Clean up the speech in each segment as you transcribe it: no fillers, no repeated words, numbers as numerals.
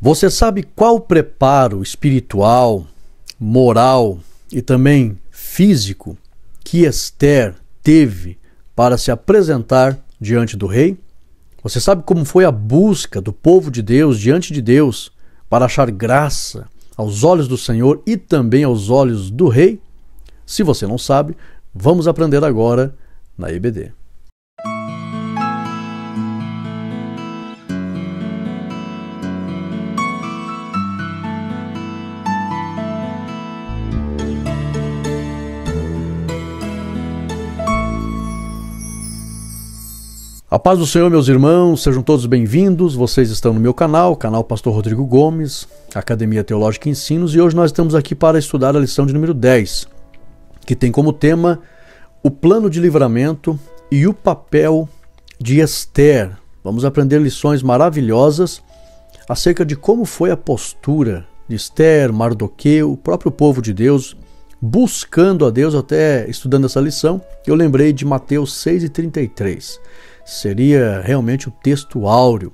Você sabe qual preparo espiritual, moral e também físico que Esther teve para se apresentar diante do rei? Você sabe como foi a busca do povo de Deus diante de Deus para achar graça aos olhos do Senhor e também aos olhos do rei? Se você não sabe, vamos aprender agora na EBD. A paz do Senhor, meus irmãos, sejam todos bem-vindos. Vocês estão no meu canal, canal Pastor Rodrigo Gomes, Academia Teológica e Ensinos, e hoje nós estamos aqui para estudar a lição de número 10, que tem como tema o plano de livramento e o papel de Esther. Vamos aprender lições maravilhosas acerca de como foi a postura de Esther, Mardoqueu, o próprio povo de Deus, buscando a Deus. Até estudando essa lição, eu lembrei de Mateus 6:33. Seria realmente o texto áureo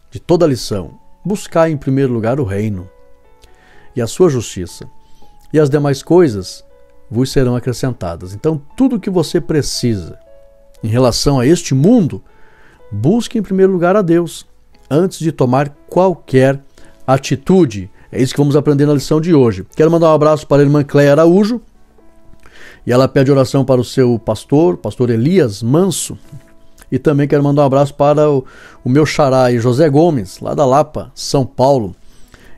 de toda a lição. Buscar em primeiro lugar o reino e a sua justiça, e as demais coisas vos serão acrescentadas. Então, tudo o que você precisa em relação a este mundo, busque em primeiro lugar a Deus, antes de tomar qualquer atitude. É isso que vamos aprender na lição de hoje. Quero mandar um abraço para a irmã Cléia Araújo, e ela pede oração para o seu pastor Elias Manso. E também quero mandar um abraço para o meu xará José Gomes, lá da Lapa, São Paulo,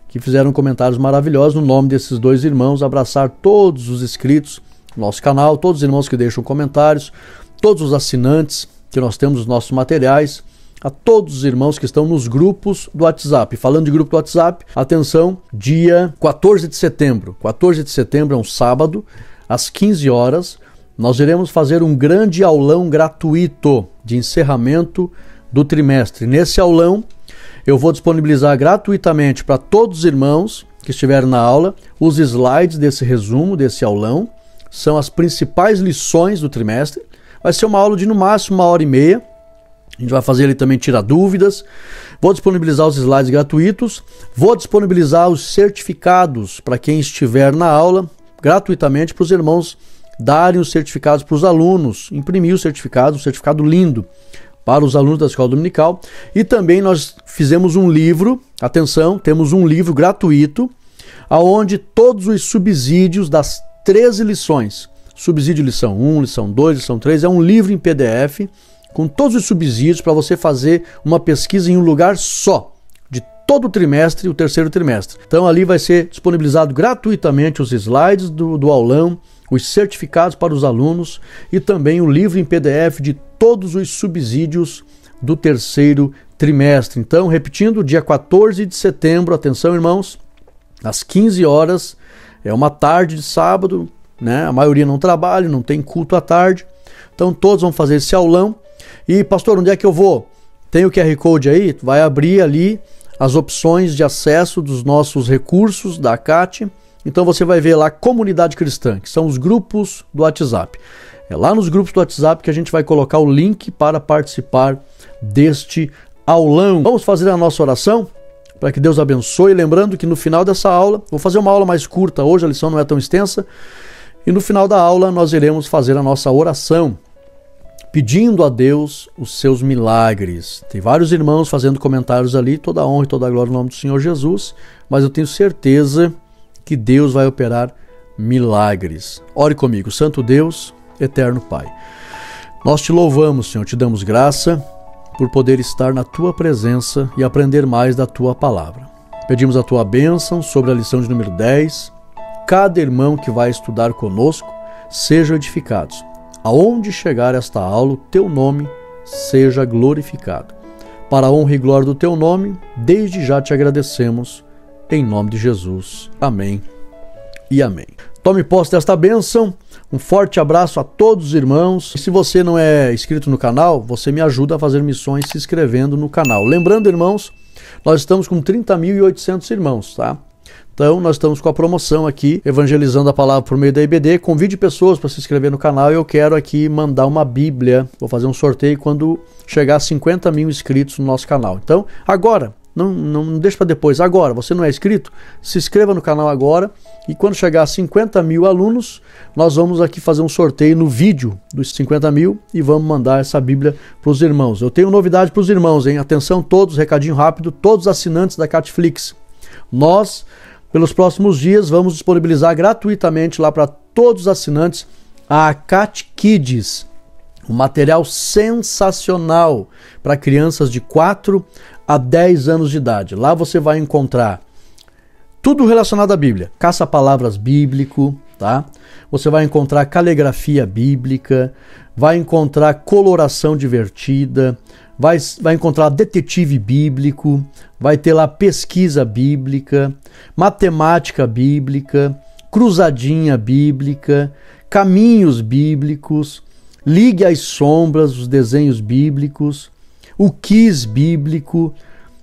que fizeram comentários maravilhosos no nome desses dois irmãos. Abraçar todos os inscritos no nosso canal, todos os irmãos que deixam comentários, todos os assinantes que nós temos nos nossos materiais, a todos os irmãos que estão nos grupos do WhatsApp. Falando de grupo do WhatsApp, atenção, dia 14 de setembro. 14 de setembro é um sábado, às 15 horas, nós iremos fazer um grande aulão gratuito de encerramento do trimestre. Nesse aulão, eu vou disponibilizar gratuitamente para todos os irmãos que estiverem na aula os slides desse resumo, desse aulão. São as principais lições do trimestre. Vai ser uma aula de no máximo 1h30. A gente vai fazer ali também tirar dúvidas. Vou disponibilizar os slides gratuitos. Vou disponibilizar os certificados para quem estiver na aula, gratuitamente, para os irmãos darem os certificados para os alunos, imprimir o certificado, um certificado lindo para os alunos da escola dominical. E também nós fizemos um livro, atenção, temos um livro gratuito, onde todos os subsídios das 13 lições, subsídio lição 1, lição 2, lição 3, é um livro em PDF, com todos os subsídios para você fazer uma pesquisa em um lugar só, de todo o trimestre, o terceiro trimestre. Então ali vai ser disponibilizado gratuitamente os slides do aulão, os certificados para os alunos e também o livro em PDF de todos os subsídios do terceiro trimestre. Então, repetindo, dia 14 de setembro, atenção irmãos, às 15 horas, é uma tarde de sábado, né? A maioria não trabalha, não tem culto à tarde, então todos vão fazer esse aulão. E pastor, onde é que eu vou? Tem o QR Code aí? Vai abrir ali as opções de acesso dos nossos recursos da ACAT. Então você vai ver lá Comunidade Cristã, que são os grupos do WhatsApp. É lá nos grupos do WhatsApp que a gente vai colocar o link para participar deste aulão. Vamos fazer a nossa oração para que Deus abençoe. Lembrando que no final dessa aula, vou fazer uma aula mais curta hoje, a lição não é tão extensa. E no final da aula nós iremos fazer a nossa oração, pedindo a Deus os seus milagres. Tem vários irmãos fazendo comentários ali, toda a honra e toda a glória no nome do Senhor Jesus, mas eu tenho certeza que Deus vai operar milagres. Ore comigo. Santo Deus, eterno Pai, nós te louvamos, Senhor, te damos graça por poder estar na tua presença e aprender mais da tua palavra. Pedimos a tua bênção sobre a lição de número 10. Cada irmão que vai estudar conosco seja edificados. Aonde chegar esta aula, o teu nome seja glorificado. Para a honra e glória do teu nome, desde já te agradecemos. Em nome de Jesus. Amém e amém. Tome posse desta bênção. Um forte abraço a todos os irmãos. E se você não é inscrito no canal, você me ajuda a fazer missões se inscrevendo no canal. Lembrando, irmãos, nós estamos com 30.800 irmãos, tá? Então, nós estamos com a promoção aqui, evangelizando a palavra por meio da EBD. Convide pessoas para se inscrever no canal e eu quero aqui mandar uma Bíblia. Vou fazer um sorteio quando chegar a 50 mil inscritos no nosso canal. Então, agora, Não deixa para depois. Agora, você não é inscrito? Se inscreva no canal agora e quando chegar a 50 mil alunos, nós vamos aqui fazer um sorteio no vídeo dos 50 mil e vamos mandar essa Bíblia para os irmãos. Eu tenho novidade para os irmãos, hein? Atenção todos, recadinho rápido, todos os assinantes da Catflix. Nós, pelos próximos dias, vamos disponibilizar gratuitamente lá para todos os assinantes a Cat Kids, um material sensacional para crianças de 4 a 10 anos de idade. Lá você vai encontrar tudo relacionado à Bíblia, caça-palavras bíblico, tá? Você vai encontrar caligrafia bíblica, vai encontrar coloração divertida, vai encontrar detetive bíblico, vai ter lá pesquisa bíblica, matemática bíblica, cruzadinha bíblica, caminhos bíblicos, ligue as sombras, os desenhos bíblicos, o quiz bíblico,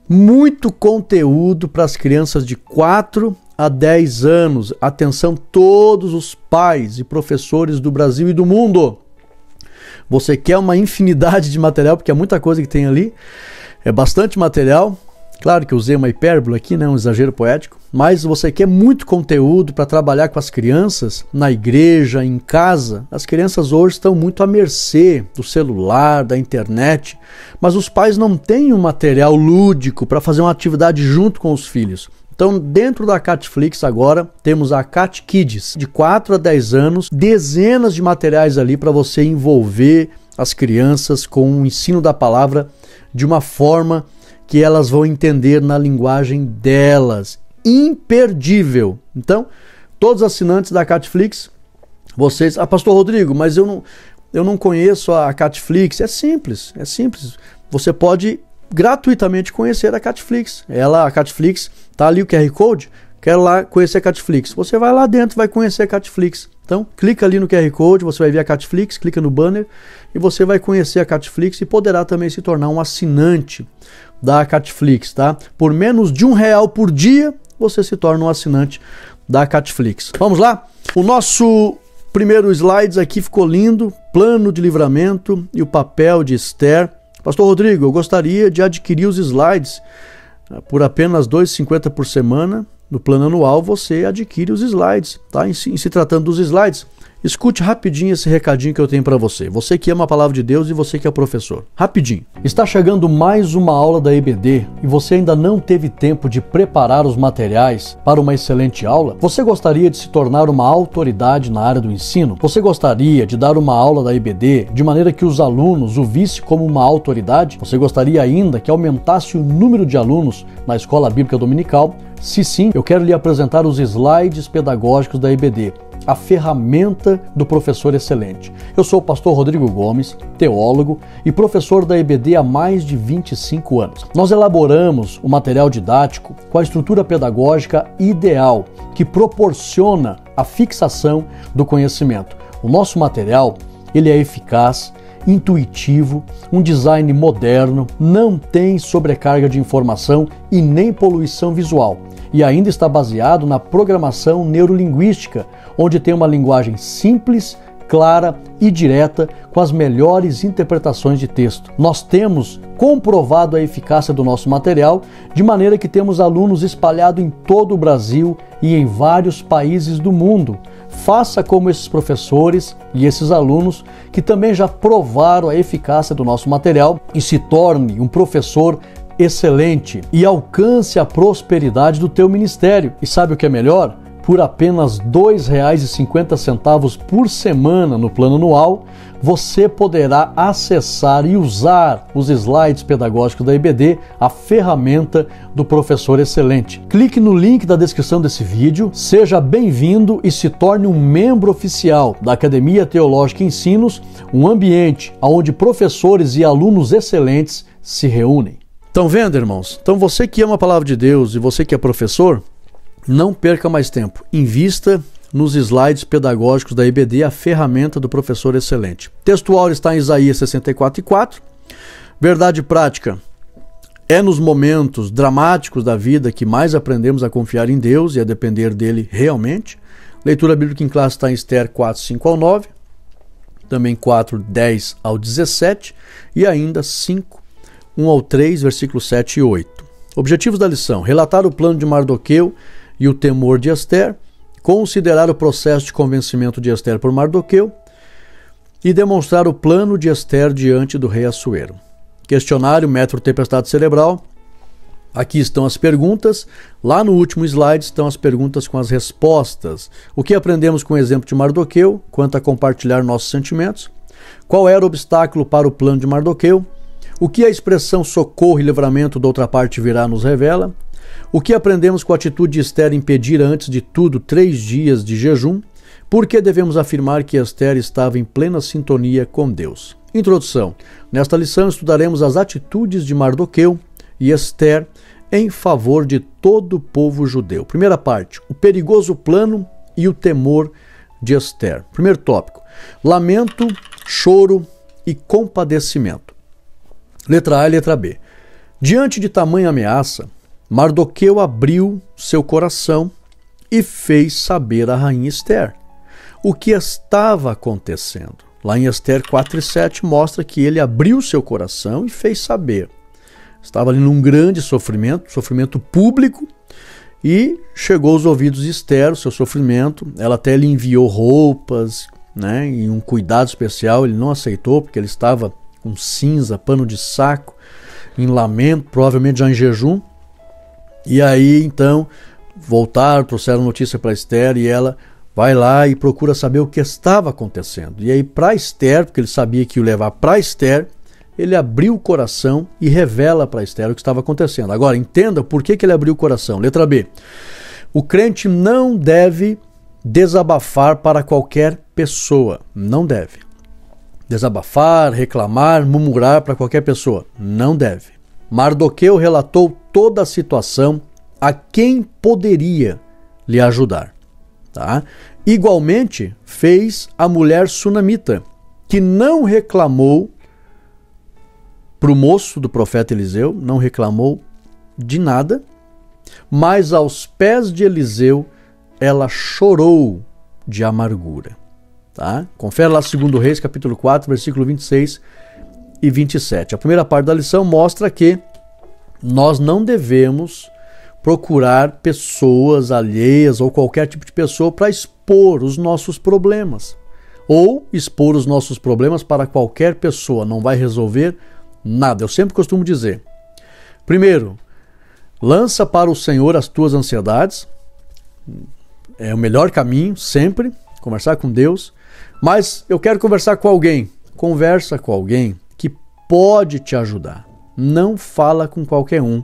muito conteúdo para as crianças de 4 a 10 anos. Atenção todos os pais e professores do Brasil e do mundo. Você quer uma infinidade de material, porque é muita coisa que tem ali, é bastante material. Claro que eu usei uma hipérbole aqui, né, um exagero poético, mas você quer muito conteúdo para trabalhar com as crianças na igreja, em casa. As crianças hoje estão muito à mercê do celular, da internet, mas os pais não têm um material lúdico para fazer uma atividade junto com os filhos. Então, dentro da Catflix agora, temos a Cat Kids, de 4 a 10 anos, dezenas de materiais ali para você envolver as crianças com o ensino da palavra de uma forma que elas vão entender na linguagem delas. Imperdível. Então, todos os assinantes da Catflix, vocês... Pastor Rodrigo, mas eu não conheço a Catflix. É simples. Você pode gratuitamente conhecer a Catflix. A Catflix, tá ali o QR Code, quero lá conhecer a Catflix. Você vai lá dentro, vai conhecer a Catflix. Então, clica ali no QR Code, você vai ver a Catflix, clica no banner e você vai conhecer a Catflix e poderá também se tornar um assinante da Catflix, tá? Por menos de R$1 por dia, você se torna um assinante da Catflix. Vamos lá? O nosso primeiro slides aqui ficou lindo, plano de livramento e o papel de Esther. Pastor Rodrigo, eu gostaria de adquirir os slides por apenas R$ 2,50 por semana. No plano anual você adquire os slides, tá? Em se tratando dos slides, escute rapidinho esse recadinho que eu tenho para você. Você que ama a palavra de Deus e você que é professor. Rapidinho. Está chegando mais uma aula da EBD e você ainda não teve tempo de preparar os materiais para uma excelente aula? Você gostaria de se tornar uma autoridade na área do ensino? Você gostaria de dar uma aula da EBD de maneira que os alunos o vissem como uma autoridade? Você gostaria ainda que aumentasse o número de alunos na Escola Bíblica Dominical? Se sim, eu quero lhe apresentar os slides pedagógicos da EBD, a ferramenta do professor excelente. Eu sou o pastor Rodrigo Gomes, teólogo e professor da EBD há mais de 25 anos. Nós elaboramos o material didático com a estrutura pedagógica ideal, que proporciona a fixação do conhecimento. O nosso material, ele é eficaz, intuitivo, um design moderno, não tem sobrecarga de informação e nem poluição visual. E ainda está baseado na programação neurolinguística, onde tem uma linguagem simples, clara e direta, com as melhores interpretações de texto. Nós temos comprovado a eficácia do nosso material, de maneira que temos alunos espalhados em todo o Brasil e em vários países do mundo. Faça como esses professores e esses alunos que também já provaram a eficácia do nosso material e se torne um professor excelente e alcance a prosperidade do teu ministério. E sabe o que é melhor? Por apenas R$ 2,50 por semana no plano anual, você poderá acessar e usar os slides pedagógicos da EBD, a ferramenta do professor excelente. Clique no link da descrição desse vídeo, seja bem-vindo e se torne um membro oficial da Academia Teológica Ensinos, um ambiente onde professores e alunos excelentes se reúnem. Estão vendo, irmãos? Então você que ama a palavra de Deus e você que é professor, não perca mais tempo. Invista nos slides pedagógicos da EBD, a ferramenta do professor excelente. Textual está em Isaías 64:4. Verdade prática. É nos momentos dramáticos da vida que mais aprendemos a confiar em Deus e a depender dele realmente. Leitura bíblica em classe está em Esther 4:5-9. Também 4:10-17. E ainda 5:1-3, versículos 7 e 8. Objetivos da lição: relatar o plano de Mardoqueu e o temor de Ester, considerar o processo de convencimento de Ester por Mardoqueu e demonstrar o plano de Ester diante do rei Assuero. Questionário, método tempestade cerebral. Aqui estão as perguntas. Lá no último slide estão as perguntas com as respostas. O que aprendemos com o exemplo de Mardoqueu quanto a compartilhar nossos sentimentos? Qual era o obstáculo para o plano de Mardoqueu? O que a expressão socorro e livramento da outra parte virá nos revela? O que aprendemos com a atitude de Ester em pedir antes de tudo 3 dias de jejum? Por que devemos afirmar que Ester estava em plena sintonia com Deus? Introdução. Nesta lição estudaremos as atitudes de Mardoqueu e Ester em favor de todo o povo judeu. Primeira parte, o perigoso plano e o temor de Ester. Primeiro tópico, lamento, choro e compadecimento. Letra A e letra B. Diante de tamanha ameaça, Mardoqueu abriu seu coração e fez saber à rainha Ester o que estava acontecendo. Lá em Ester 4:7 mostra que ele abriu seu coração e fez saber. Estava ali num grande sofrimento público, e chegou aos ouvidos de Ester o seu sofrimento. Ela até lhe enviou roupas, né, e um cuidado especial. Ele não aceitou porque ele estava com cinza, pano de saco, em lamento, provavelmente já em jejum. E aí então voltaram, trouxeram notícia para Ester e ela vai lá e procura saber o que estava acontecendo. E aí para Ester, porque ele sabia que ia levar para Ester, ele abriu o coração e revela para Ester o que estava acontecendo. Agora, entenda por que ele abriu o coração. Letra B. O crente não deve desabafar para qualquer pessoa. Não deve. Desabafar, reclamar, murmurar para qualquer pessoa. Não deve. Mardoqueu relatou toda a situação a quem poderia lhe ajudar. Tá? Igualmente, fez a mulher sunamita, que não reclamou para o moço do profeta Eliseu, não reclamou de nada, mas aos pés de Eliseu ela chorou de amargura. Tá? Confere lá 2 Reis, capítulo 4, versículo 26 e 27. A primeira parte da lição mostra que nós não devemos procurar pessoas alheias ou qualquer tipo de pessoa para expor os nossos problemas. Ou expor os nossos problemas para qualquer pessoa. Não vai resolver nada. Eu sempre costumo dizer: primeiro, lança para o Senhor as tuas ansiedades. É o melhor caminho, sempre, conversar com Deus. Mas eu quero conversar com alguém. Conversa com alguém que pode te ajudar. Não fala com qualquer um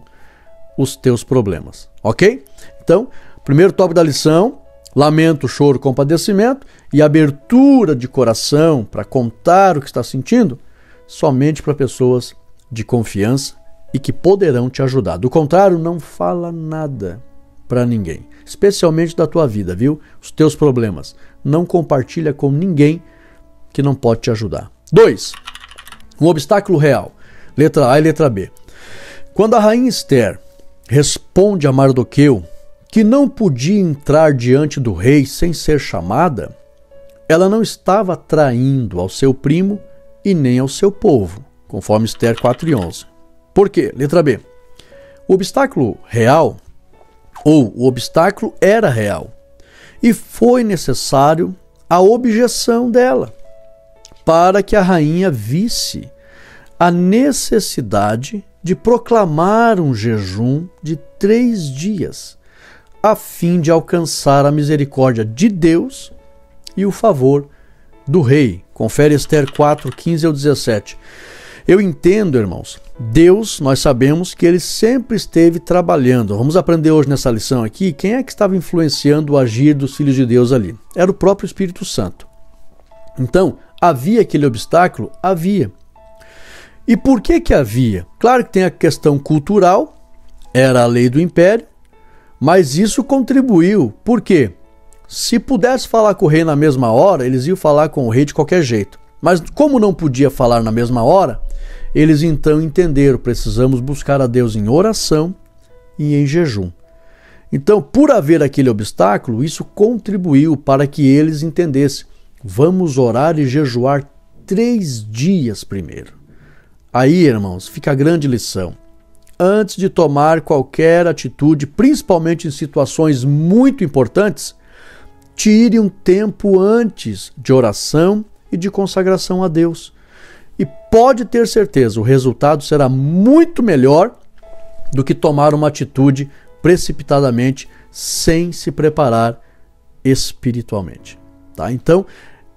os teus problemas, ok? Então, primeiro tópico da lição: lamento, choro, compadecimento e abertura de coração para contar o que está sentindo somente para pessoas de confiança e que poderão te ajudar. Do contrário, não fala nada para ninguém, especialmente da tua vida, viu? Os teus problemas. Não compartilha com ninguém que não pode te ajudar. 2. Um obstáculo real. Letra A e letra B. Quando a rainha Ester responde a Mardoqueu que não podia entrar diante do rei sem ser chamada, ela não estava traindo ao seu primo e nem ao seu povo, conforme Ester 4:11. Por quê? Letra B. O obstáculo real, ou o obstáculo era real, e foi necessário a objeção dela, para que a rainha visse a necessidade de proclamar um jejum de 3 dias, a fim de alcançar a misericórdia de Deus e o favor do rei. Confere Ester 4:15 ao 17. Eu entendo, irmãos, Deus, nós sabemos que ele sempre esteve trabalhando. Vamos aprender hoje nessa lição aqui quem é que estava influenciando o agir dos filhos de Deus ali. Era o próprio Espírito Santo. Então, havia aquele obstáculo? Havia. E por que que havia? Claro que tem a questão cultural, era a lei do império, mas isso contribuiu. Por quê? Se pudesse falar com o rei na mesma hora, eles iam falar com o rei de qualquer jeito. Mas como não podia falar na mesma hora, eles então entenderam: precisamos buscar a Deus em oração e em jejum. Então, por haver aquele obstáculo, isso contribuiu para que eles entendessem: vamos orar e jejuar 3 dias primeiro. Aí, irmãos, fica a grande lição. antes de tomar qualquer atitude, principalmente em situações muito importantes, tire um tempo antes de oração e de consagração a Deus. E pode ter certeza, o resultado será muito melhor do que tomar uma atitude precipitadamente, sem se preparar espiritualmente. Tá? Então,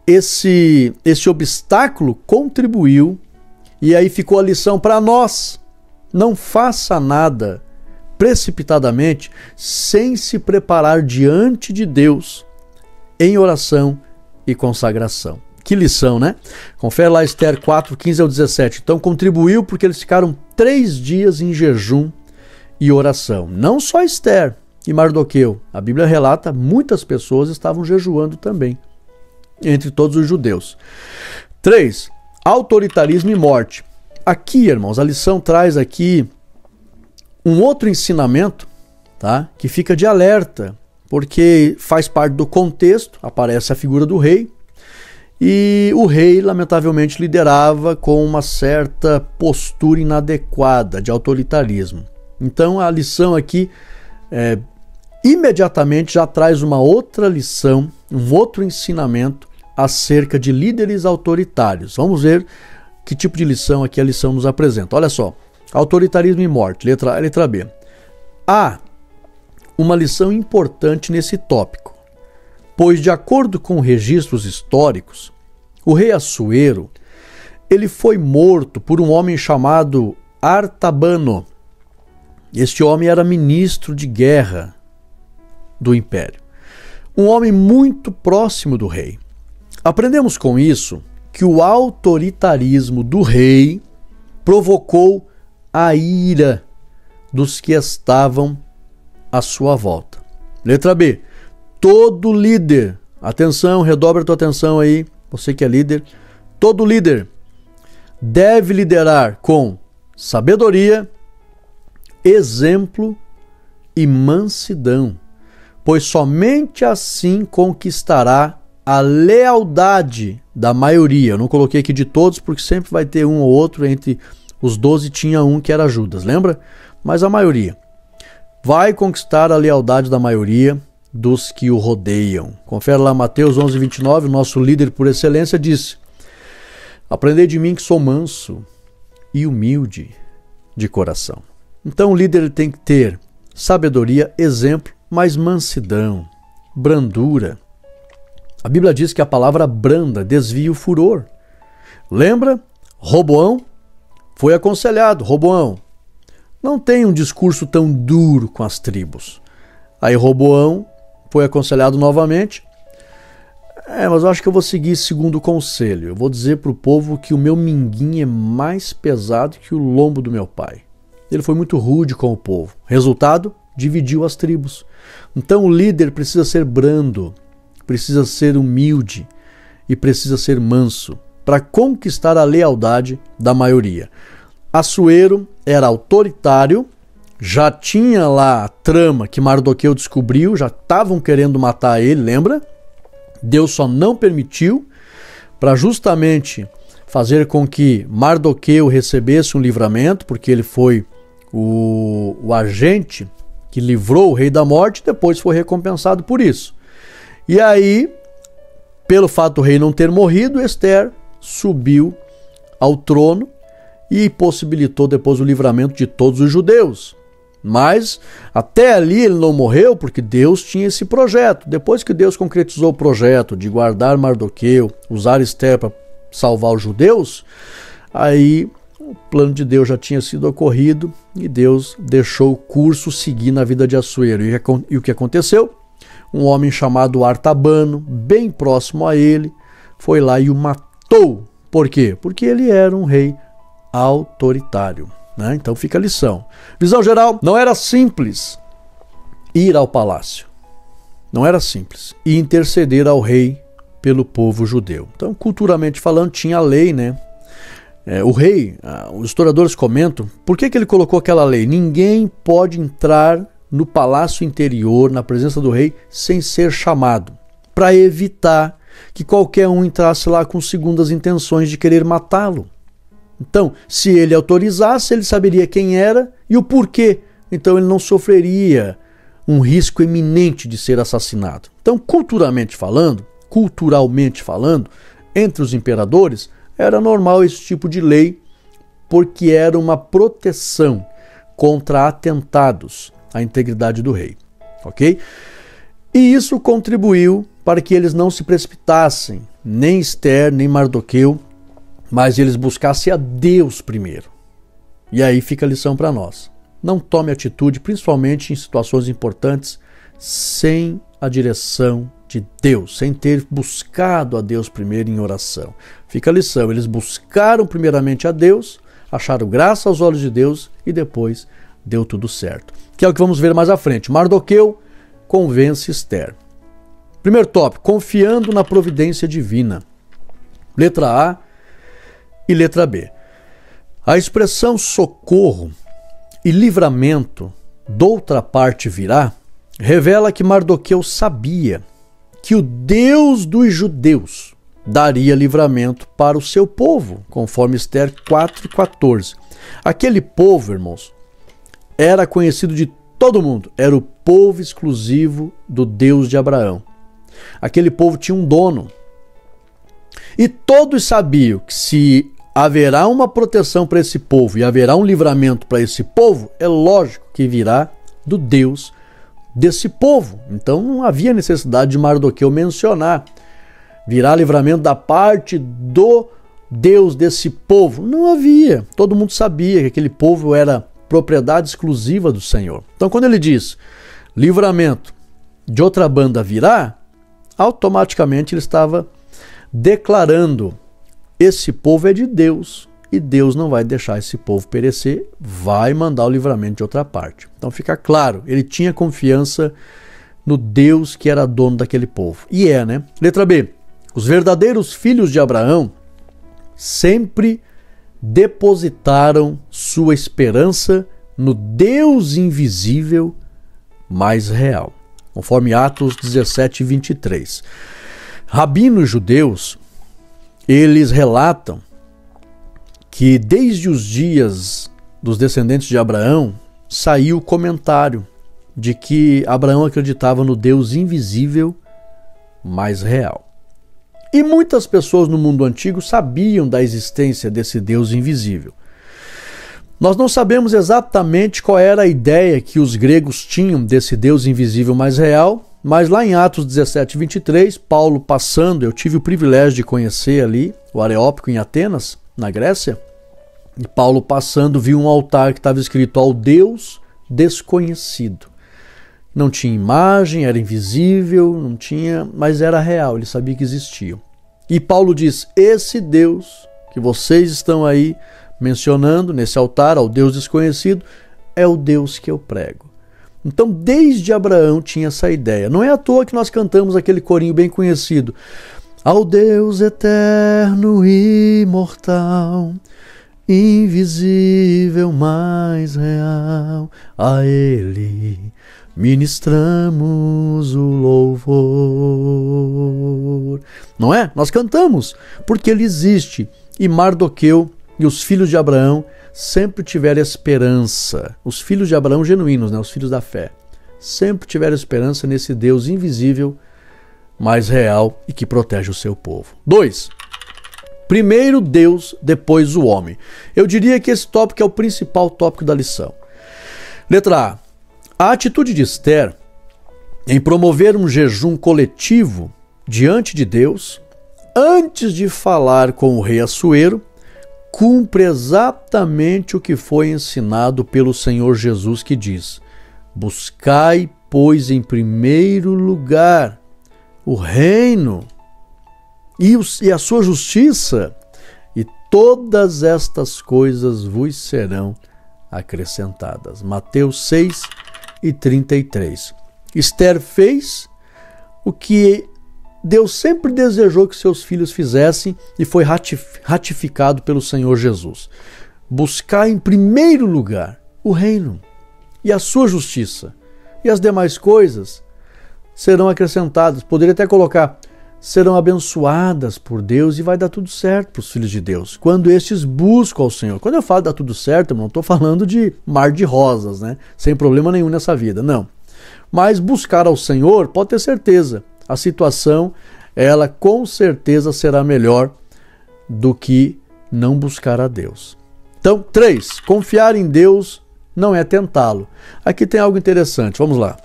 esse obstáculo contribuiu, e aí ficou a lição para nós. Não faça nada precipitadamente sem se preparar diante de Deus em oração e consagração. Que lição, né? Confere lá Esther 4, 15 ao 17. Então contribuiu porque eles ficaram 3 dias em jejum e oração. Não só Esther e Mardoqueu. A Bíblia relata, muitas pessoas estavam jejuando também, entre todos os judeus. 3. Autoritarismo e morte. Aqui, irmãos, a lição traz aqui um outro ensinamento, tá? Que fica de alerta, porque faz parte do contexto, aparece a figura do rei, e o rei, lamentavelmente, liderava com uma certa postura inadequada de autoritarismo. Então, a lição aqui, imediatamente, já traz uma outra lição, um outro ensinamento acerca de líderes autoritários. Vamos ver que tipo de lição aqui a lição nos apresenta. Olha só, autoritarismo e morte, letra B. Há uma lição importante nesse tópico, pois, de acordo com registros históricos, o rei Assuero, ele foi morto por um homem chamado Artabano. Este homem era ministro de guerra do império, um homem muito próximo do rei. Aprendemos com isso que o autoritarismo do rei provocou a ira dos que estavam à sua volta. Letra B. Todo líder, atenção, redobra a tua atenção aí, você que é líder, todo líder deve liderar com sabedoria, exemplo e mansidão, pois somente assim conquistará a lealdade da maioria. Eu não coloquei aqui de todos, porque sempre vai ter um ou outro, entre os 12 tinha um que era Judas, lembra? Mas a maioria vai conquistar a lealdade da maioria dos que o rodeiam. Confere lá Mateus 11, 29, o nosso líder por excelência disse: aprendei de mim que sou manso e humilde de coração. Então o líder tem que ter sabedoria, exemplo, mas mansidão, brandura. A Bíblia diz que a palavra branda desvia o furor. Lembra? Roboão foi aconselhado. Roboão, não tem um discurso tão duro com as tribos. Aí Roboão foi aconselhado novamente. Mas eu acho que eu vou seguir segundo o conselho. Eu vou dizer para o povo que o meu minguim é mais pesado que o lombo do meu pai. Ele foi muito rude com o povo. Resultado? Dividiu as tribos. Então o líder precisa ser brando, precisa ser humilde e precisa ser manso para conquistar a lealdade da maioria. Assuero era autoritário, já tinha lá a trama que Mardoqueu descobriu, já estavam querendo matar ele, lembra? Deus só não permitiu para justamente fazer com que Mardoqueu recebesse um livramento, porque ele foi o agente que livrou o rei da morte, depois foi recompensado por isso. E aí, pelo fato do rei não ter morrido, Esther subiu ao trono e possibilitou depois o livramento de todos os judeus. Mas até ali ele não morreu porque Deus tinha esse projeto. Depois que Deus concretizou o projeto de guardar Mardoqueu, usar Esther para salvar os judeus, aí o plano de Deus já tinha sido ocorrido e Deus deixou o curso seguir na vida de Assuero. E o que aconteceu? Um homem chamado Artabano, bem próximo a ele, foi lá e o matou. Por quê? Porque ele era um rei autoritário. Então fica a lição. Visão geral, não era simples ir ao palácio. Não era simples. E interceder ao rei pelo povo judeu. Então, culturalmente falando, tinha a lei, né? O rei, os historiadores comentam, por que ele colocou aquela lei? Ninguém pode entrar no palácio interior, na presença do rei, sem ser chamado, para evitar que qualquer um entrasse lá com segundas intenções de querer matá-lo. Então, se ele autorizasse, ele saberia quem era e o porquê. Então ele não sofreria um risco iminente de ser assassinado. Então, culturalmente falando, entre os imperadores, era normal esse tipo de lei, porque era uma proteção contra atentados à integridade do rei. Ok? E isso contribuiu para que eles não se precipitassem, nem Esther, nem Mardoqueu, mas eles buscassem a Deus primeiro. E aí fica a lição para nós. Não tome atitude, principalmente em situações importantes, sem a direção de Deus, sem ter buscado a Deus primeiro em oração. Fica a lição, eles buscaram primeiramente a Deus, acharam graça aos olhos de Deus e depois deu tudo certo. Que é o que vamos ver mais à frente. Mardoqueu convence Esther. Primeiro tópico, confiando na providência divina. Letra A e letra B. A expressão socorro e livramento doutra parte virá revela que Mardoqueu sabia que o Deus dos judeus daria livramento para o seu povo, conforme Esther 4:14. Aquele povo, irmãos, era conhecido de todo mundo, era o povo exclusivo do Deus de Abraão. Aquele povo tinha um dono. E todos sabiam que se haverá uma proteção para esse povo e haverá um livramento para esse povo, é lógico que virá do Deus desse povo. Então não havia necessidade de Mardoqueu mencionar. Virá livramento da parte do Deus desse povo. Não havia. Todo mundo sabia que aquele povo era propriedade exclusiva do Senhor. Então quando ele diz livramento de outra banda virá, automaticamente ele estava declarando: esse povo é de Deus e Deus não vai deixar esse povo perecer, vai mandar o livramento de outra parte. Então fica claro, ele tinha confiança no Deus que era dono daquele povo. E né? Letra B. Os verdadeiros filhos de Abraão sempre depositaram sua esperança no Deus invisível mais real. Conforme Atos 17:23. Rabinos judeus, eles relatam que desde os dias dos descendentes de Abraão saiu o comentário de que Abraão acreditava no Deus invisível mais real. E muitas pessoas no mundo antigo sabiam da existência desse Deus invisível. Nós não sabemos exatamente qual era a ideia que os gregos tinham desse Deus invisível mais real, mas lá em Atos 17:23, Paulo passando, eu tive o privilégio de conhecer ali o Areópago em Atenas, na Grécia, e Paulo passando viu um altar que estava escrito ao Deus desconhecido. Não tinha imagem, era invisível, não tinha, mas era real, ele sabia que existia. E Paulo diz: esse Deus que vocês estão aí mencionando nesse altar, ao Deus desconhecido, é o Deus que eu prego. Então, desde Abraão tinha essa ideia. Não é à toa que nós cantamos aquele corinho bem conhecido: ao Deus eterno e imortal, invisível, mais real, a Ele ministramos o louvor. Não é? Nós cantamos porque Ele existe. E Mardoqueu e os filhos de Abraão sempre tiveram esperança. Os filhos de Abraão genuínos, né? Os filhos da fé, sempre tiveram esperança nesse Deus invisível, mais real e que protege o seu povo. 2. Primeiro Deus, depois o homem. Eu diria que esse tópico é o principal tópico da lição. Letra A. A atitude de Esther em promover um jejum coletivo diante de Deus, antes de falar com o rei Assuero, cumpre exatamente o que foi ensinado pelo Senhor Jesus, que diz: buscai, pois, em primeiro lugar o reino e a sua justiça, e todas estas coisas vos serão acrescentadas. Mateus 6:33. Esther fez o que Deus sempre desejou que seus filhos fizessem e foi ratificado pelo Senhor Jesus. Buscar em primeiro lugar o reino e a sua justiça, e as demais coisas serão acrescentadas. Poderia até colocar: serão abençoadas por Deus e vai dar tudo certo para os filhos de Deus, quando estes buscam ao Senhor. Quando eu falo dar tudo certo, eu não estou falando de mar de rosas, né? Sem problema nenhum nessa vida, não. Mas buscar ao Senhor, pode ter certeza, a situação, ela com certeza será melhor do que não buscar a Deus. Então, 3, confiar em Deus não é tentá-lo. Aqui tem algo interessante, vamos lá.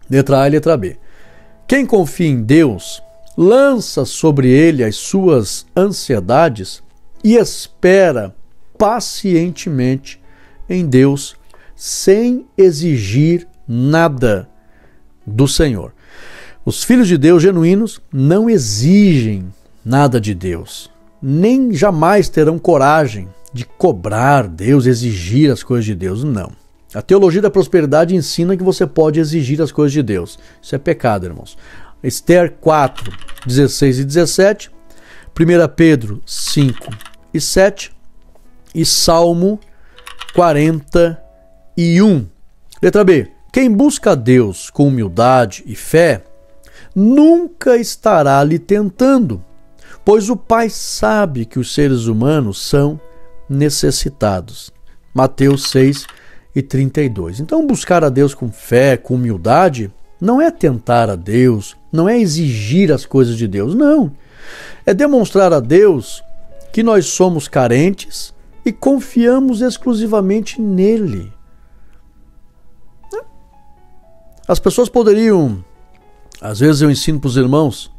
Letra A e letra B. Quem confia em Deus lança sobre ele as suas ansiedades e espera pacientemente em Deus, sem exigir nada do Senhor. Os filhos de Deus genuínos não exigem nada de Deus, nem jamais terão coragem de cobrar Deus, exigir as coisas de Deus, não. A teologia da prosperidade ensina que você pode exigir as coisas de Deus. Isso é pecado, irmãos. Esther 4, 16 e 17, 1 Pedro 5 e 7 e Salmo 41. Letra B. Quem busca a Deus com humildade e fé nunca estará lhe tentando, pois o Pai sabe que os seres humanos são necessitados. Mateus 6 e 32. Então, buscar a Deus com fé, com humildade, não é tentar a Deus, não é exigir as coisas de Deus, não. É demonstrar a Deus que nós somos carentes e confiamos exclusivamente nele. As pessoas poderiam, às vezes eu ensino para os irmãos,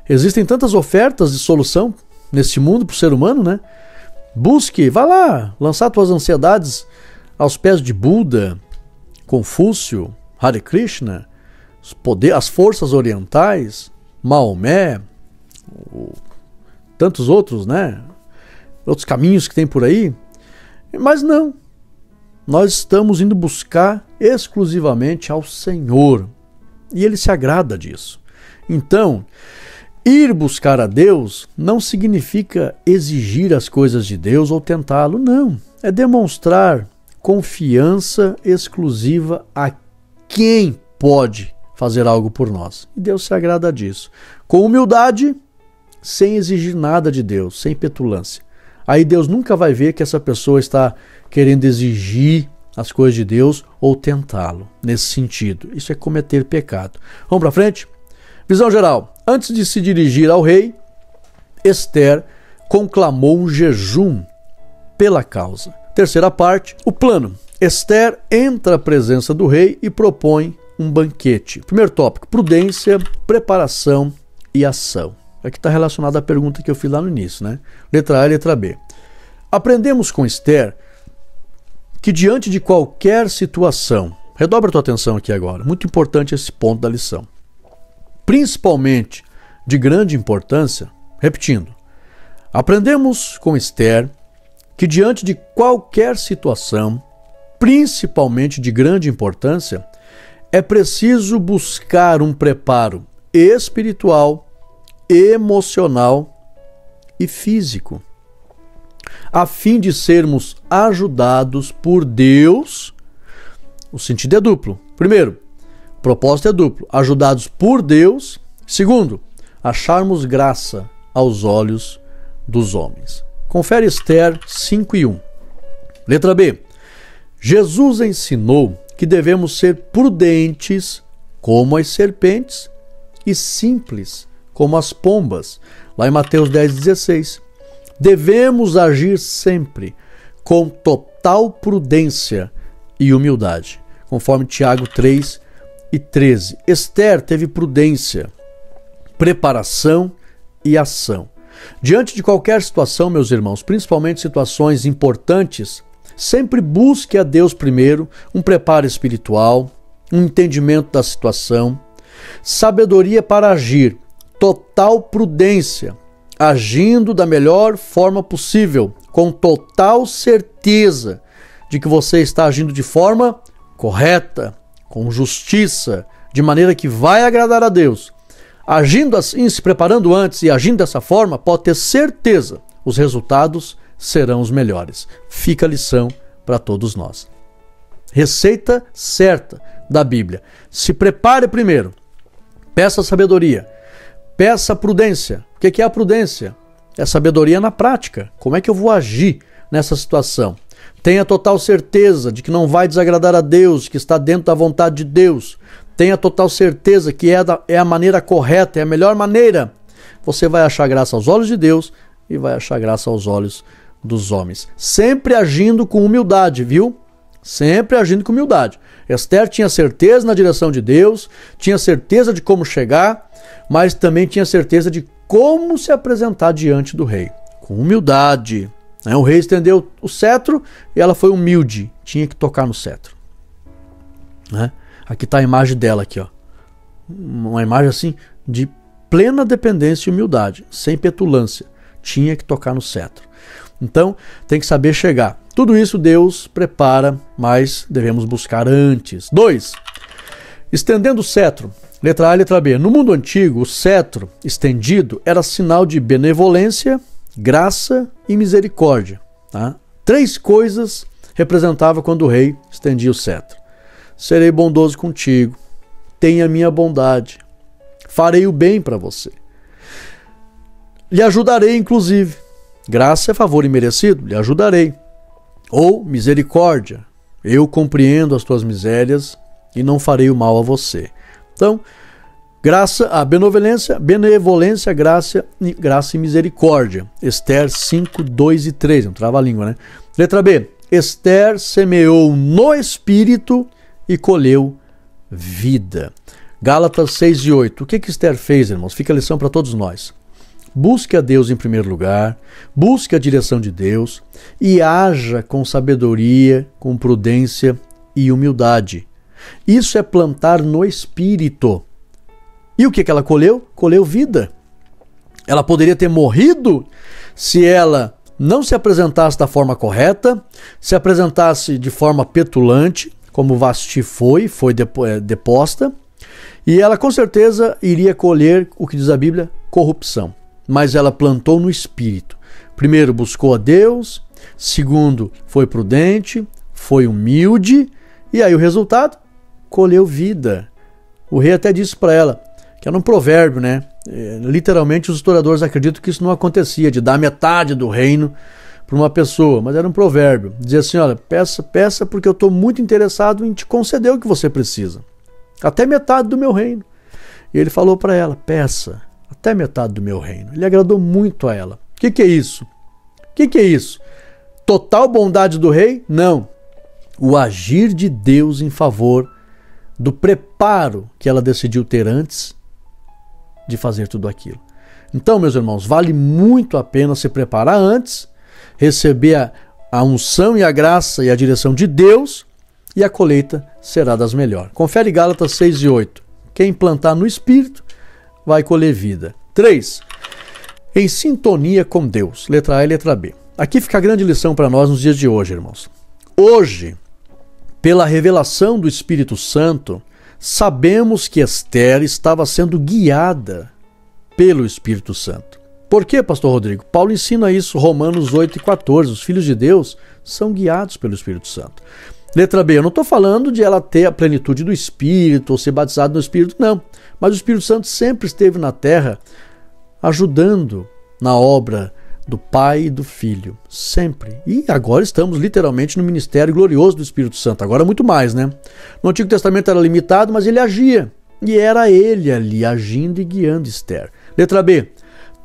existem tantas ofertas de solução neste mundo para o ser humano, né? Busque, vá lá, lançar tuas ansiedades aos pés de Buda, Confúcio, Hare Krishna, as forças orientais, Maomé, tantos outros, né? Outros caminhos que tem por aí. Mas não. Nós estamos indo buscar exclusivamente ao Senhor. E Ele se agrada disso. Então, ir buscar a Deus não significa exigir as coisas de Deus ou tentá-lo, não. É demonstrar confiança exclusiva a quem pode fazer algo por nós. E Deus se agrada disso. Com humildade, sem exigir nada de Deus, sem petulância. Aí Deus nunca vai ver que essa pessoa está querendo exigir as coisas de Deus ou tentá-lo nesse sentido. Isso é cometer pecado. Vamos para frente? Visão geral. Antes de se dirigir ao rei, Esther conclamou um jejum pela causa. Terceira parte, o plano. Esther entra à presença do rei e propõe um banquete. Primeiro tópico, prudência, preparação e ação. Aqui está relacionado à pergunta que eu fiz lá no início, né? Letra A e letra B. Aprendemos com Esther que diante de qualquer situação, redobra a tua atenção aqui agora, muito importante esse ponto da lição, principalmente de grande importância, repetindo, aprendemos com Esther que diante de qualquer situação, principalmente de grande importância, é preciso buscar um preparo espiritual, emocional e físico, a fim de sermos ajudados por Deus. O sentido é duplo. Primeiro, o propósito é duplo, ajudados por Deus. Segundo, acharmos graça aos olhos dos homens. Confere Esther 5:1. Letra B. Jesus ensinou que devemos ser prudentes como as serpentes e simples como as pombas. Lá em Mateus 10:16. Devemos agir sempre com total prudência e humildade, conforme Tiago 3:13. Esther teve prudência, preparação e ação. Diante de qualquer situação, meus irmãos, principalmente situações importantes, sempre busque a Deus primeiro, um preparo espiritual, um entendimento da situação, sabedoria para agir, total prudência, agindo da melhor forma possível, com total certeza de que você está agindo de forma correta, com justiça, de maneira que vai agradar a Deus. Agindo assim, se preparando antes e agindo dessa forma, pode ter certeza, os resultados serão os melhores. Fica a lição para todos nós. Receita certa da Bíblia. Se prepare primeiro, peça sabedoria, Peça prudência. O que é a prudência? É sabedoria na prática. Como é que eu vou agir nessa situação? Tenha total certeza de que não vai desagradar a Deus, que está dentro da vontade de Deus. Tenha total certeza que é a maneira correta, é a melhor maneira. Você vai achar graça aos olhos de Deus e vai achar graça aos olhos dos homens. Sempre agindo com humildade, viu? Sempre agindo com humildade. Esther tinha certeza na direção de Deus, tinha certeza de como chegar, mas também tinha certeza de como se apresentar diante do rei. Com humildade. O rei estendeu o cetro e ela foi humilde. Tinha que tocar no cetro. Aqui está a imagem dela aqui, ó. Uma imagem assim de plena dependência e humildade, sem petulância. Tinha que tocar no cetro. Então, tem que saber chegar. Tudo isso Deus prepara, mas devemos buscar antes. 2. Estendendo o cetro. Letra A e letra B. No mundo antigo, o cetro estendido era sinal de benevolência, graça e misericórdia. 3 coisas representava quando o rei estendia o cetro. Serei bondoso contigo, tenha minha bondade, farei o bem para você. Lhe ajudarei, inclusive. Graça é favor imerecido, lhe ajudarei. Ou misericórdia, eu compreendo as tuas misérias e não farei o mal a você. Então, benevolência, graça e misericórdia. Esther 5, 2 e 3. Não trava a língua, né? Letra B. Esther semeou no espírito e colheu vida. Gálatas 6 e 8. O que Esther fez, irmãos? Fica a lição para todos nós. Busque a Deus em primeiro lugar, busque a direção de Deus e haja com sabedoria, com prudência e humildade. Isso é plantar no espírito. E o que ela colheu? Colheu vida. Ela poderia ter morrido se ela não se apresentasse da forma correta, se apresentasse de forma petulante, como Vasti foi deposta, e ela com certeza iria colher o que diz a Bíblia, corrupção. Mas ela plantou no espírito. Primeiro, buscou a Deus. Segundo, foi prudente, foi humilde. E aí o resultado? Colheu vida. O rei até disse para ela, que era um provérbio, né? Literalmente os historiadores acreditam que isso não acontecia, de dar metade do reino para uma pessoa. Mas era um provérbio. Dizia assim, olha, peça porque eu estou muito interessado em te conceder o que você precisa. Até metade do meu reino. E ele falou para ela, peça. Até metade do meu reino. Ele agradou muito a ela. O que é isso? O que é isso? Total bondade do rei? Não. O agir de Deus em favor do preparo que ela decidiu ter antes de fazer tudo aquilo. Então, meus irmãos, vale muito a pena se preparar antes, receber a unção e a graça e a direção de Deus, e a colheita será das melhores. Confere Gálatas 6 e 8. Quem plantar no Espírito vai colher vida. 3. Em sintonia com Deus. Letra A e letra B. Aqui fica a grande lição para nós nos dias de hoje, irmãos. Hoje, pela revelação do Espírito Santo, sabemos que Esther estava sendo guiada pelo Espírito Santo. Por quê, pastor Rodrigo? Paulo ensina isso, Romanos 8 e 14. Os filhos de Deus são guiados pelo Espírito Santo. Letra B, eu não estou falando de ela ter a plenitude do Espírito ou ser batizada no Espírito, não. Mas o Espírito Santo sempre esteve na terra ajudando na obra do Pai e do Filho. Sempre. E agora estamos literalmente no ministério glorioso do Espírito Santo. Agora muito mais, né? No Antigo Testamento era limitado, mas ele agia. E era ele ali agindo e guiando Esther. Letra B.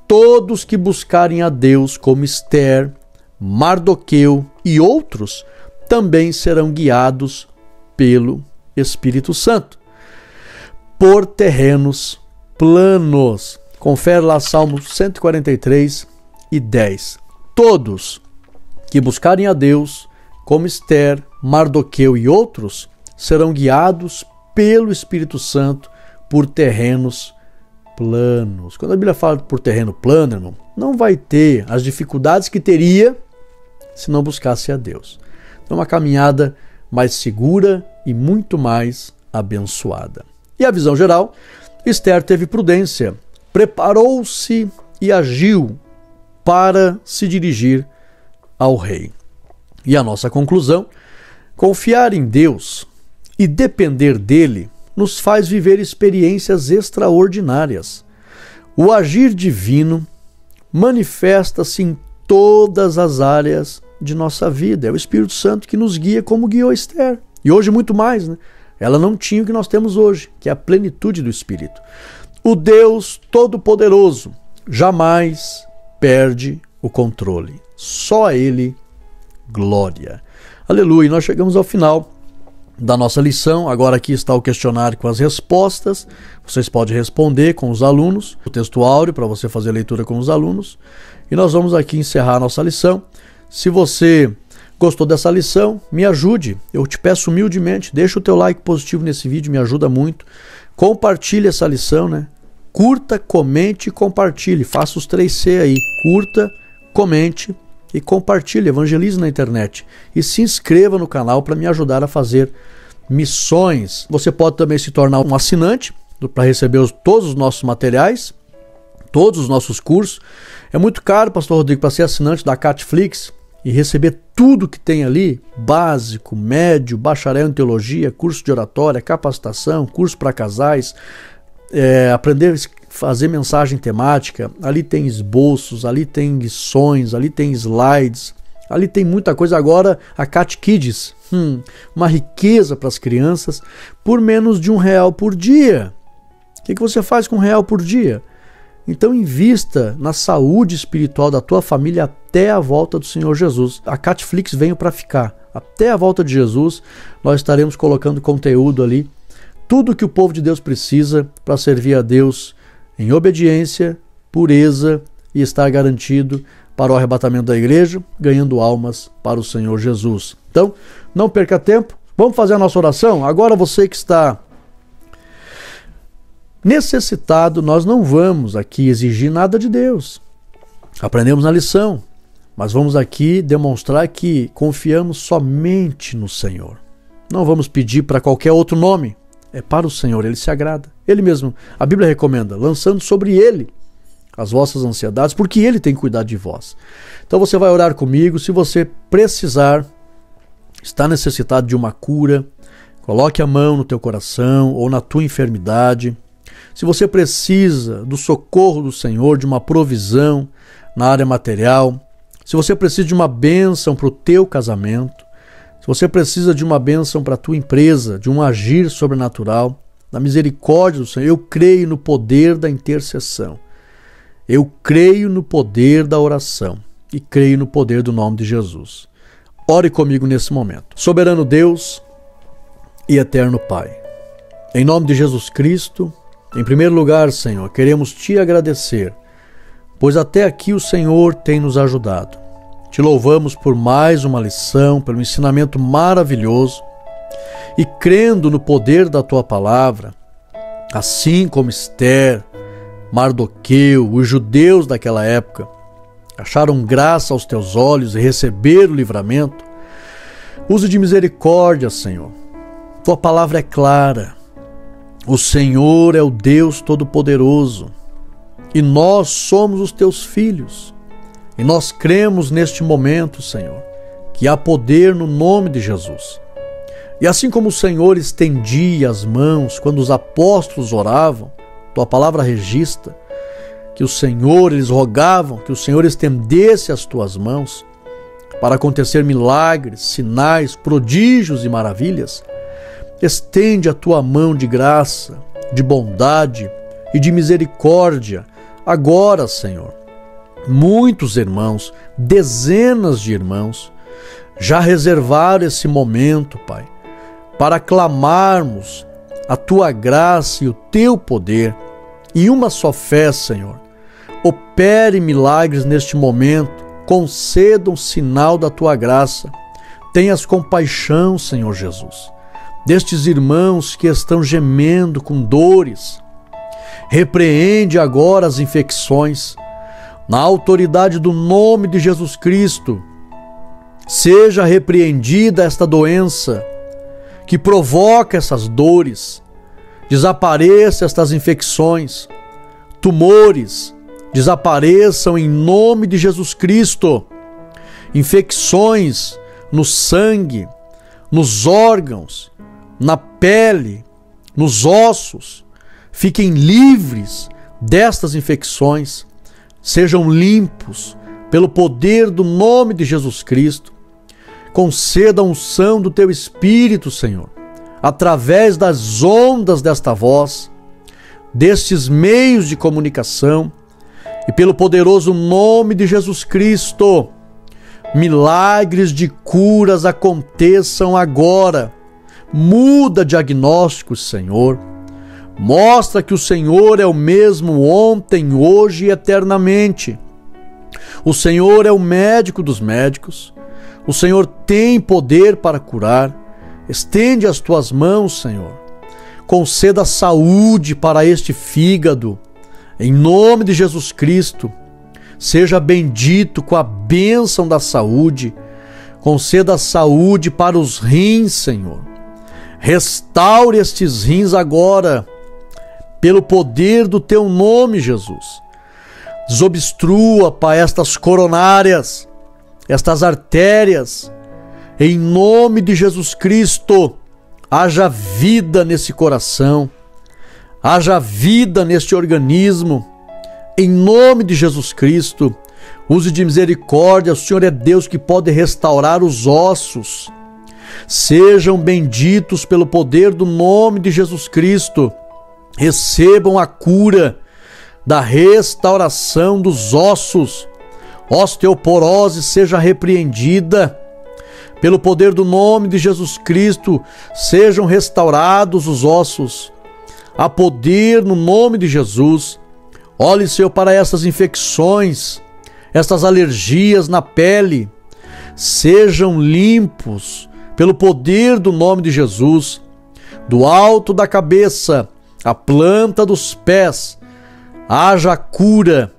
Todos que buscarem a Deus como Esther, Mardoqueu e outros também serão guiados pelo Espírito Santo por terrenos planos. Confere lá Salmo 143 e 10. Todos que buscarem a Deus, como Esther, Mardoqueu e outros, serão guiados pelo Espírito Santo por terrenos planos. Quando a Bíblia fala por terreno plano, irmão, não vai ter as dificuldades que teria se não buscasse a Deus. É uma caminhada mais segura e muito mais abençoada. E a visão geral, Esther teve prudência, preparou-se e agiu para se dirigir ao rei. E a nossa conclusão, confiar em Deus e depender dele nos faz viver experiências extraordinárias. O agir divino manifesta-se em todas as áreas de nossa vida. É o Espírito Santo que nos guia como guiou Esther. E hoje muito mais, né? Ela não tinha o que nós temos hoje, que é a plenitude do Espírito. O Deus Todo-Poderoso jamais perde o controle. Só a Ele glória. Aleluia. E nós chegamos ao final da nossa lição. Agora aqui está o questionário com as respostas. Vocês podem responder com os alunos. O texto áureo para você fazer a leitura com os alunos. E nós vamos aqui encerrar a nossa lição. Se você gostou dessa lição, me ajude. Eu te peço humildemente, deixa o teu like positivo nesse vídeo, me ajuda muito. Compartilhe essa lição, né? Curta, comente e compartilhe. Faça os 3C aí. Curta, comente e compartilhe. Evangelize na internet. E se inscreva no canal para me ajudar a fazer missões. Você pode também se tornar um assinante para receber todos os nossos materiais, todos os nossos cursos. É muito caro, Pastor Rodrigo, para ser assinante da Catflix e receber tudo que tem ali, básico, médio, bacharel em teologia, curso de oratória, capacitação, curso para casais, aprender a fazer mensagem temática. Ali tem esboços, ali tem lições, ali tem slides, ali tem muita coisa. Agora a Cat Kids, uma riqueza para as crianças, por menos de R$1 por dia. O que você faz com R$1 por dia? Então invista na saúde espiritual da tua família até a volta do Senhor Jesus. A Catflix veio para ficar. Até a volta de Jesus, nós estaremos colocando conteúdo ali. Tudo que o povo de Deus precisa para servir a Deus em obediência, pureza e estar garantido para o arrebatamento da igreja, ganhando almas para o Senhor Jesus. Então, não perca tempo. Vamos fazer a nossa oração? Agora você que está necessitado, nós não vamos aqui exigir nada de Deus. Aprendemos na lição, mas vamos aqui demonstrar que confiamos somente no Senhor. Não vamos pedir para qualquer outro nome. É para o Senhor, Ele se agrada. Ele mesmo, a Bíblia recomenda, lançando sobre Ele as vossas ansiedades, porque Ele tem cuidado de vós. Então você vai orar comigo. Se você precisar, está necessitado de uma cura, coloque a mão no teu coração ou na tua enfermidade. Se você precisa do socorro do Senhor, de uma provisão na área material, se você precisa de uma bênção para o teu casamento, se você precisa de uma bênção para a tua empresa, de um agir sobrenatural, da misericórdia do Senhor, eu creio no poder da intercessão. Eu creio no poder da oração e creio no poder do nome de Jesus. Ore comigo nesse momento. Soberano Deus e eterno Pai, em nome de Jesus Cristo, em primeiro lugar, Senhor, queremos Te agradecer, pois até aqui o Senhor tem nos ajudado. Te louvamos por mais uma lição, pelo ensinamento maravilhoso, e crendo no poder da Tua palavra, assim como Esther, Mardoqueu, os judeus daquela época, acharam graça aos Teus olhos e receberam o livramento. Use de misericórdia, Senhor. Tua palavra é clara. O Senhor é o Deus Todo-Poderoso e nós somos os Teus filhos. E nós cremos neste momento, Senhor, que há poder no nome de Jesus. E assim como o Senhor estendia as mãos quando os apóstolos oravam, Tua palavra registra que o Senhor, eles rogavam que o Senhor estendesse as Tuas mãos para acontecer milagres, sinais, prodígios e maravilhas. Estende a Tua mão de graça, de bondade e de misericórdia agora, Senhor. Muitos irmãos, dezenas de irmãos, já reservaram esse momento, Pai, para clamarmos a Tua graça e o Teu poder. E uma só fé, Senhor. Opere milagres neste momento, conceda um sinal da Tua graça. Tenhas compaixão, Senhor Jesus, destes irmãos que estão gemendo com dores. Repreende agora as infecções. Na autoridade do nome de Jesus Cristo, seja repreendida esta doença que provoca essas dores. Desapareça estas infecções. Tumores, desapareçam em nome de Jesus Cristo. Infecções no sangue, nos órgãos, na pele, nos ossos, fiquem livres destas infecções, sejam limpos pelo poder do nome de Jesus Cristo. Conceda a unção do teu Espírito, Senhor, através das ondas desta voz, destes meios de comunicação, e pelo poderoso nome de Jesus Cristo, milagres de curas aconteçam agora. Muda diagnósticos, Senhor. Mostra que o Senhor é o mesmo ontem, hoje e eternamente. O Senhor é o médico dos médicos. O Senhor tem poder para curar. Estende as tuas mãos, Senhor. Conceda saúde para este fígado. Em nome de Jesus Cristo. Seja bendito com a bênção da saúde. Conceda saúde para os rins, Senhor. Restaure estes rins agora, pelo poder do teu nome, Jesus. Desobstrua, Pai, estas coronárias, estas artérias. Em nome de Jesus Cristo, haja vida nesse coração, haja vida neste organismo. Em nome de Jesus Cristo, use de misericórdia. O Senhor é Deus que pode restaurar os ossos. Sejam benditos pelo poder do nome de Jesus Cristo. Recebam a cura da restauração dos ossos. Osteoporose seja repreendida. Pelo poder do nome de Jesus Cristo, sejam restaurados os ossos. Há poder no nome de Jesus. Olhe, Senhor, para essas infecções, estas alergias na pele. Sejam limpos pelo poder do nome de Jesus. Do alto da cabeça à planta dos pés, haja cura,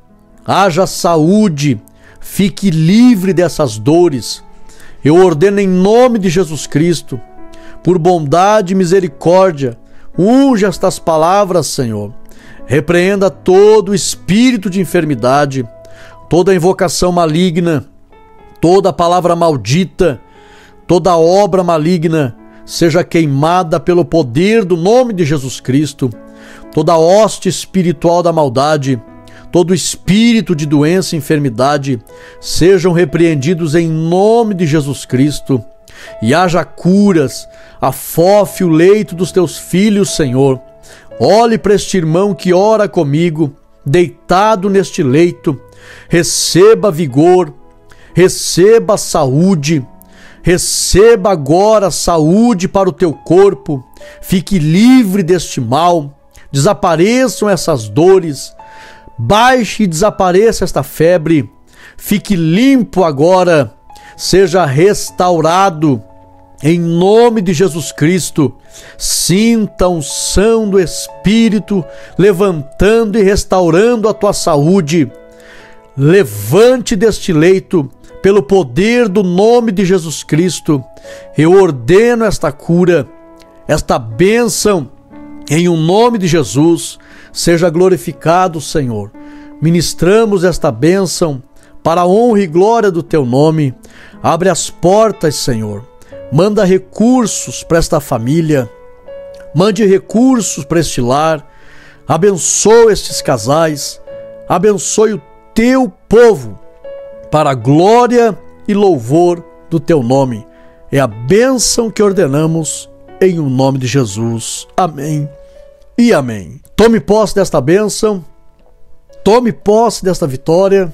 haja saúde. Fique livre dessas dores. Eu ordeno em nome de Jesus Cristo, por bondade e misericórdia, unge estas palavras, Senhor. Repreenda todo espírito de enfermidade, toda invocação maligna, toda palavra maldita, toda obra maligna seja queimada pelo poder do nome de Jesus Cristo. Toda hoste espiritual da maldade, todo espírito de doença e enfermidade sejam repreendidos em nome de Jesus Cristo. E haja curas, afofe o leito dos teus filhos, Senhor. Olhe para este irmão que ora comigo, deitado neste leito. Receba vigor, receba saúde, receba agora saúde para o teu corpo. Fique livre deste mal, desapareçam essas dores, baixe e desapareça esta febre. Fique limpo agora, seja restaurado. Em nome de Jesus Cristo, sinta a unção do Espírito levantando e restaurando a tua saúde. Levante deste leito, pelo poder do nome de Jesus Cristo. Eu ordeno esta cura, esta bênção, em um nome de Jesus. Seja glorificado, Senhor. Ministramos esta bênção para a honra e glória do teu nome. Abre as portas, Senhor. Manda recursos para esta família. Mande recursos para este lar. Abençoa estes casais. Abençoe o teu povo, para a glória e louvor do teu nome. É a bênção que ordenamos em o nome de Jesus. Amém e amém. Tome posse desta bênção. Tome posse desta vitória.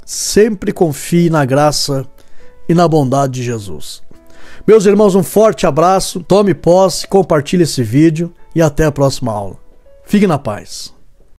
Sempre confie na graça e na bondade de Jesus. Meus irmãos, um forte abraço, tome posse, compartilhe esse vídeo e até a próxima aula. Fique na paz.